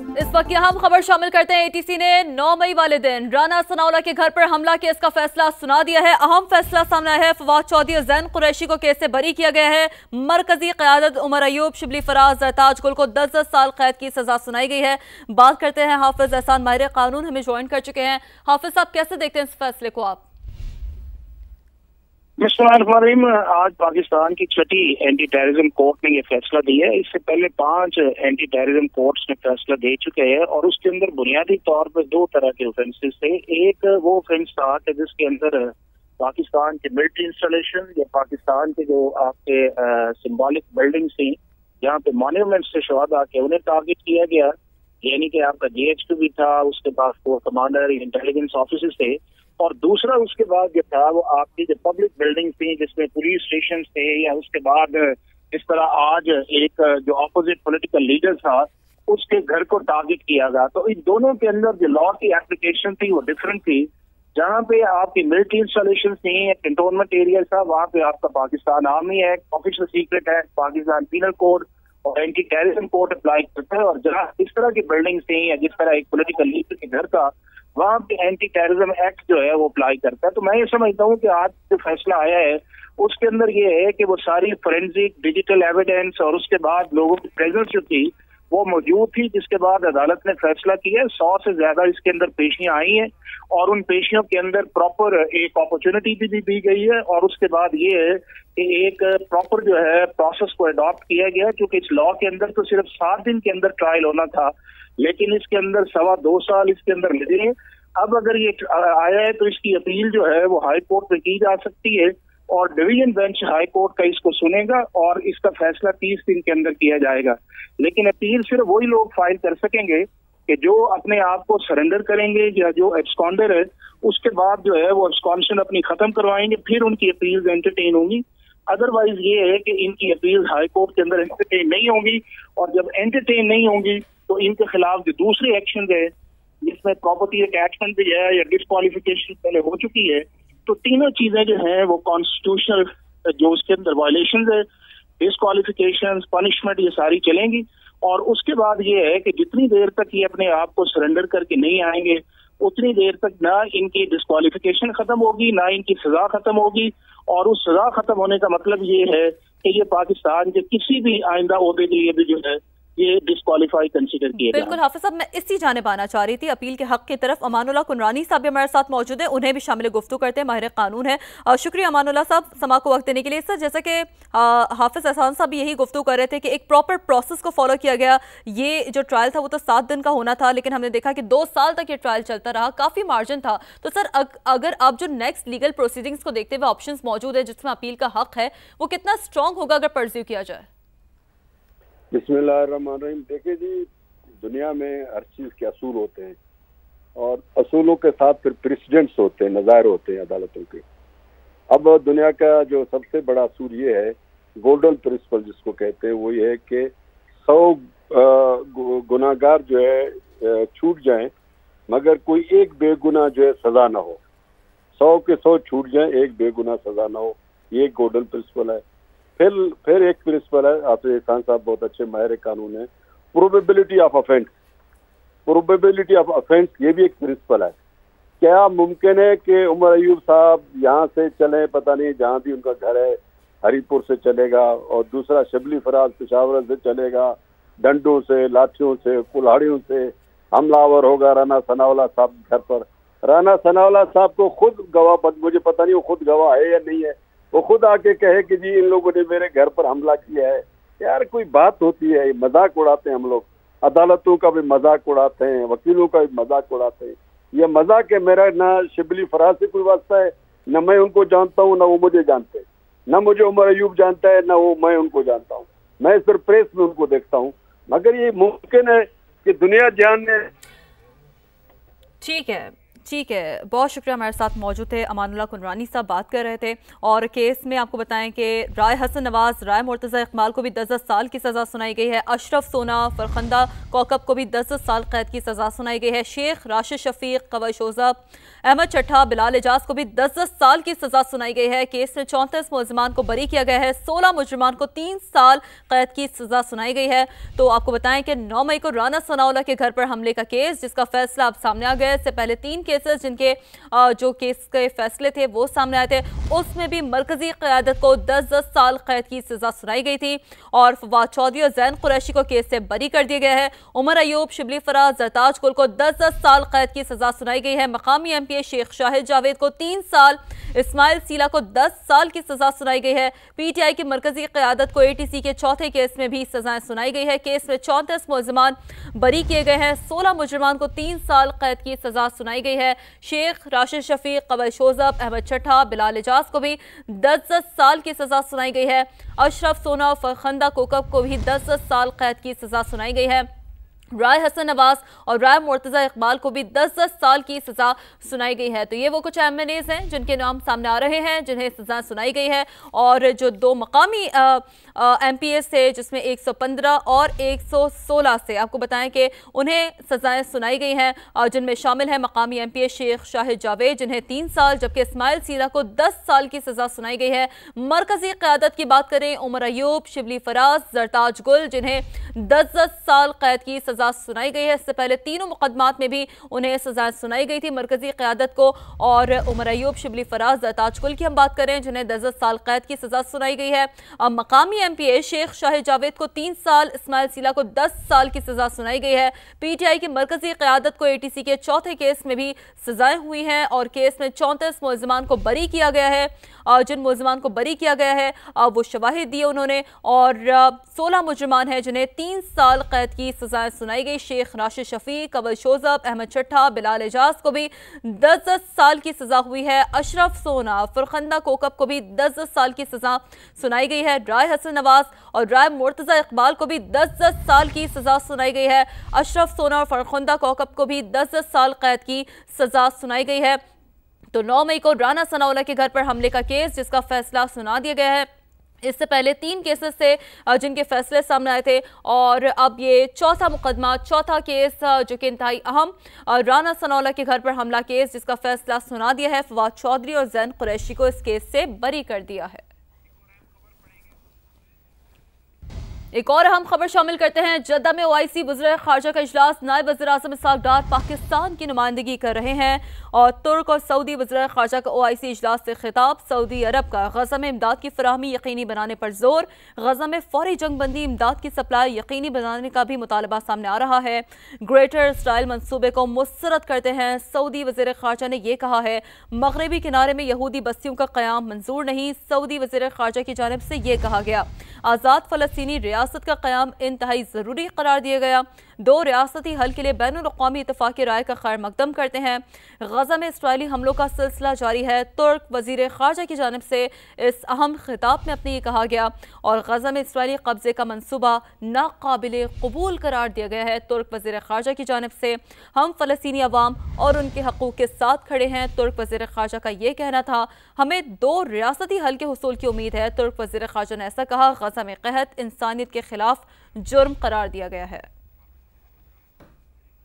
इस वक्त यहाँ हम खबर शामिल करते हैं। एटीसी ने 9 मई वाले दिन राना सनाउल्लाह के घर पर हमला केस का फैसला सुना दिया है। अहम फैसला सामने आया है। फवाद चौधरी और जैन कुरैशी को केस से बरी किया गया है। मरकजी क़यादत उमर अयूब, शिबली फराज, जरताज गुल को 10-10 साल कैद की सजा सुनाई गई है। बात करते हैं हाफिज एहसान माहिर कानून हमें ज्वाइन कर चुके हैं। हाफिज साहब, कैसे देखते हैं इस फैसले को आप? आज पाकिस्तान की छठी एंटी टेररिज्म कोर्ट ने यह फैसला दिया है। इससे पहले 5 एंटी टेररिज्म कोर्ट्स ने फैसला दे चुके हैं और उसके अंदर बुनियादी तौर पर 2 तरह के ऑफेंसेस थे। एक वो ऑफेंस था कि जिसके अंदर पाकिस्तान के मिलिट्री इंस्टॉलेशन या पाकिस्तान के जो आपके सिंबॉलिक बिल्डिंग्स थी जहाँ पे मॉन्यूमेंट्स से शहादा के उन्हें टारगेट किया गया, यानी कि आपका GHQ भी था, उसके बाद कोर कमांडर, इंटेलिजेंस ऑफिसर्स थे। और दूसरा उसके बाद जो था वो आपकी जो पब्लिक बिल्डिंग थी जिसमें पुलिस स्टेशन थे, या उसके बाद इस तरह आज एक जो ऑपोजिट पॉलिटिकल लीडर था उसके घर को टारगेट किया गया। तो इन दोनों के अंदर जो लॉ की एप्लीकेशन थी वो डिफरेंट थी। जहाँ पे आपकी मिलिट्री इंस्टॉलेशन थी, कंटोनमेंट एरिया था, वहाँ पे आपका Pakistan army act, official secret act, Pakistan penal code और एंटी टेररिज्म कोड अप्लाई करता है। और जहाँ इस तरह की बिल्डिंग थी या जिस तरह एक पॉलिटिकल लीडर के घर का, वहाँ पे एंटी टेररिज्म एक्ट जो है वो अप्लाई करता है। तो मैं ये समझता हूँ कि आज जो फैसला आया है उसके अंदर ये है कि वो सारी फोरेंसिक डिजिटल एविडेंस और उसके बाद लोगों की प्रेजेंस जो थी वो मौजूद थी, जिसके बाद अदालत ने फैसला किया। 100 से ज्यादा इसके अंदर पेशियां आई हैं और उन पेशियों के अंदर प्रॉपर एक अपॉर्चुनिटी भी दी गई है। और उसके बाद ये है कि एक प्रॉपर जो है प्रोसेस को अडॉप्ट किया गया, क्योंकि इस लॉ के अंदर तो सिर्फ 7 दिन के अंदर ट्रायल होना था, लेकिन इसके अंदर 2.25 साल इसके अंदर लगे। अब अगर ये आया है तो इसकी अपील जो है वो हाई कोर्ट में की जा सकती है और डिवीजन बेंच हाई कोर्ट का इसको सुनेगा और इसका फैसला 30 दिन के अंदर किया जाएगा। लेकिन अपील सिर्फ वही लोग फाइल कर सकेंगे कि जो अपने आप को सरेंडर करेंगे या जो एब्सकॉन्डर है उसके बाद जो है वो एब्सकॉन्शन अपनी खत्म करवाएंगे, फिर उनकी अपील एंटरटेन होंगी। अदरवाइज ये है कि इनकी अपील हाई कोर्ट के अंदर एंटरटेन नहीं होंगी और जब एंटरटेन नहीं होंगी तो इनके खिलाफ जो दूसरे एक्शन है जिसमें प्रॉपर्टी अटैचमेंट भी है या डिस्क्वालिफिकेशन पहले हो चुकी है, तो तीनों चीजें जो हैं वो कॉन्स्टिट्यूशनल जो उसके अंदर वायलेशन है, डिस्क्वालिफिकेशन, पनिशमेंट, ये सारी चलेंगी। और उसके बाद ये है कि जितनी देर तक ये अपने आप को सरेंडर करके नहीं आएंगे उतनी देर तक ना इनकी डिस्क्वालिफिकेशन खत्म होगी ना इनकी सजा खत्म होगी। और उस सजा खत्म होने का मतलब ये है कि ये पाकिस्तान के किसी भी आइंदा ओहदे के लिए भी जो है ये डिस्क्वालीफाई कंसीडर किए। बिल्कुल हाफिज साहब, मैं इसी जानिब आना चाह रही थी, अपील के हक की तरफ। अमानुल्लाह कुनरानी साहब भी हमारे साथ मौजूद हैं, उन्हें भी शामिल गुफ्तगू करते हैं, माहिर कानून है। शुक्रिया अमानुल्लाह साहब समा को वक्त देने के लिए। सर, जैसा कि हाफिज एहसान साहब यही गुफ्तगू कर रहे थे कि एक प्रॉपर प्रोसेस को फॉलो किया गया। ये जो ट्रायल था वो तो 7 दिन का होना था, लेकिन हमने देखा कि 2 साल तक ये ट्रायल चलता रहा, काफी मार्जिन था। तो सर, अगर आप जो नेक्स्ट लीगल प्रोसीडिंग्स को देखते हुए ऑप्शन मौजूद है जिसमें अपील का हक है, वो कितना स्ट्रॉन्ग होगा अगर परस्यू किया जाए? बिस्मिल्लाहिर्रहमानिर्रहीम। देखिए जी, दुनिया में हर चीज के असूल होते हैं और असूलों के साथ फिर प्रेसिडेंट्स होते हैं, नज़ायर होते हैं अदालतों के। अब दुनिया का जो सबसे बड़ा असूल ये है, गोल्डन प्रिंसिपल जिसको कहते हैं, वो ये है कि 100 गुनाहगार जो है छूट जाएं मगर कोई एक बेगुनाह जो है सजा ना हो। 100 के 100 छूट जाएं, एक बेगुनाह सजा ना हो। ये एक गोल्डन प्रिंसिपल है। फिर एक प्रिंसिपल है, हाफिज एहसान साहब बहुत अच्छे माहिर कानून है, probability of offence. Probability of offence ये भी एक प्रिंसिपल है। क्या मुमकिन है कि उमर अयूब साहब यहाँ से चले, पता नहीं जहाँ भी उनका घर है हरीपुर से चलेगा, और दूसरा शिबली फराज पेशावर से चलेगा, डंडों से, लाठियों से, कुल्हाड़ियों से हमलावर होगा राना सनाउल्लाह साहब घर पर। राना सनाउल्लाह साहब को खुद गवाह, मुझे पता नहीं वो खुद गवाह है या नहीं है, वो खुद आके कहे कि जी इन लोगों ने मेरे घर पर हमला किया है। यार कोई बात होती है? मजाक उड़ाते हैं हम लोग, अदालतों का भी मजाक उड़ाते हैं, वकीलों का भी मजाक उड़ाते हैं। ये मजाक है। मेरा ना शिबली फराज से कोई वास्ता है, न मैं उनको जानता हूँ ना वो मुझे जानते हैं, न मुझे उमर अयूब जानता है ना वो मैं उनको जानता हूँ। मैं सिर्फ प्रेस में उनको देखता हूँ। मगर ये मुमकिन है कि दुनिया जानने। ठीक है, ठीक है, बहुत शुक्रिया। हमारे साथ मौजूद थे अमानुल्लाह कुनरानी साहब, बात कर रहे थे। और केस में आपको बताएं कि राय हसन नवाज, राय मुर्तज़ा इकबाल को भी 10-10 साल की सज़ा सुनाई गई है। अशरफ सोना, फरखंदा कोकब को भी 10-10 साल कैद की सज़ा सुनाई गई है। शेख राशिद शफीक, कवैश ओज़ब, अहमद चट्ठा, बिलाल एजाज को भी 10-10 साल की सज़ा सुनाई गई है। केस में 34 मुलज़मान को बरी किया गया है। 16 मुजरिमान को 3 साल कैद की सज़ा सुनाई गई है। तो आपको बताएं कि 9 मई को राना सनाउल्लाह के घर पर हमले का केस, जिसका फैसला अब सामने आ गया। इससे पहले 3 केसेस जिनके जो केस के फैसले थे वो सामने आए थे, उसमें भी मरकजी क़यादत को 10-10 साल कैद की सजा सुनाई गई थी। और फवाद चौधरी और जैन कुरैशी को केस से बरी कर दिया गया है। उमर अयूब, शिबली फराज, जरताज गुल को 10-10 साल कैद की सजा सुनाई गई है। मकामी एमपीए शेख शाहिद जावेद को 3 साल, इस्माइल सीला को 10 साल की सजा सुनाई गई है। पीटीआई की मरकजी क़यादत को एटीसी के चौथे केस में भी सजाएं सुनाई गई है। केस में 34 मुलज़मान बरी किए गए हैं। 16 मुजरिमान को 3 साल कैद की सजा सुनाई गई है। शेख राशिद शफीक, कवैश ओज़ब, अहमद चट्ठा, बिलाल एजाज को भी 10-10 साल की सजा सुनाई गई है। अशरफ सोना और फरखंदा कोकब को भी 10-10 साल कैद की सजा सुनाई गई है। राय हसन नवाज और राय मुर्तज़ा इकबाल को भी 10-10 साल की सजा सुनाई गई है। तो ये वो कुछ एमएनएज हैं जिनके नाम सामने आ रहे हैं, जिन्हें सजा सुनाई गई है। और जो 2 मकामी एमपीएस थे, जिसमें 115 और 116 से आपको बताएं कि उन्हें सजाएं सुनाई गई हैं, जिनमें शामिल है मकामी एमपीएस शेख शाहिद जावेद, जिन्हें 3 साल, जबकि इस्माइल सीरा को 10 साल की सजा सुनाई गई है। मरकजी क़यादत की बात करें, उमर अयूब, शिबली फराज, जरताज गुल, जिन्हें 10-10 साल कैद की सजा सुनाई गई है। इससे पहले तीनों मुकदमात में भी उन्हें सजा सुनाई गई थी मरकजी क़यादत को। और उमर अयूब, शिबली फराज, जरताज गुल की हम बात करें, जिन्हें 10-10 साल कैद की सजा सुनाई गई है। मकामी एमपीए शेख शाहिद जावेद को 3 साल, इस्माइल सीला को 10 साल की सजा सुनाई गई है। पीटीआई की मरकजी क़यादत को एटीसी के चौथे केस में भी सजाएं हुई हैं और केस में 34 मुलज़मान को बरी किया गया है। जिन मुलज़मान को बरी किया गया है वो शवाहिद दिए उन्होंने। और 16 मुजरिमान हैं जिन्हें 3 साल कैद की सजाएं सुनाई गई। शेख राशिद शफीक, कवैश ओज़ब, अहमद चट्ठा, बिलाल एजाज को भी 10-10 साल की सजा हुई है। अशरफ सोना, फरखंदा कोकब को भी 10-10 साल की सजा सुनाई गई है। राय हसन नवाज और राय मुर्तज़ा इकबाल को भी 10-10 साल की सजा सुनाई गई है। अशरफ सोना और फरखंदा कोकब को भी 10-10 साल कैद की सजा सुनाई गई है। तो 9 मई को राना सनाउल्लाह के घर पर हमले का केस, जिसका फैसला सुना दिया गया है। इससे पहले 3 केसेस थे जिनके फैसले सामने आए थे और अब ये चौथा मुकदमा, चौथा केस जो कि इंतहाई अहम, राना सनाउल्लाह के घर पर हमला केस, जिसका फैसला सुना दिया है। फवाद चौधरी और जैन कुरैशी को इस केस से बरी कर दिया है। एक और अहम खबर शामिल करते हैं। जद्दा में ओआईसी वज़ीर ख़ारजा का इजलास, नायब वज़ीर आज़म इसहाक़ डार पाकिस्तान की नुमाइंदगी कर रहे हैं और तुर्क और सऊदी वज़ीर ख़ारजा का ओआईसी इजलास से खिताब। सऊदी अरब का गज़ा में इमदाद की फराहमी यकीनी बनाने पर जोर। गज़ा में फौरी जंगबंदी, इमदाद की सप्लाई यकीनी बनाने का भी मुतालबा सामने आ रहा है। ग्रेटर इसराइल मंसूबे को मुस्तरद करते हैं सऊदी वज़ीर ख़ारजा ने यह कहा है। मगरबी किनारे में यहूदी बस्तियों का क़याम मंजूर नहीं, सऊदी वज़ीर ख़ारजा की जानिब से यह कहा गया। आज़ाद फ़लस्तीनी रियासत का क़याम इंतहाई ज़रूरी करार दिया गया। 2 रियासती हल के लिए बैनुल-अक़वामी इत्तफ़ाक़ी राय का खैर मकदम करते हैं। गज़ा में इसराइली हमलों का सिलसिला जारी है। तुर्क वज़ीर ख़ारजा की जानिब से इस अहम खिताब में अपने ये कहा गया और गज़ा में इसराइली कब्ज़े का मनसूबा नाक़ाबिले क़बूल करार दिया गया है। तुर्क वज़ीर ख़ारजा की जानिब से हम फ़लस्तीनी अवाम और उनके हक़ूक़ के साथ खड़े हैं। तुर्क वज़ीर ख़ारजा का ये कहना था, हमें 2 रियासती हल के हुसूल की उम्मीद है। तुर्क वज़ीर ख़ारजा ने ऐसा कहा। गज़ा में क़हत इंसानियत के खिलाफ जुर्म करार दिया गया है।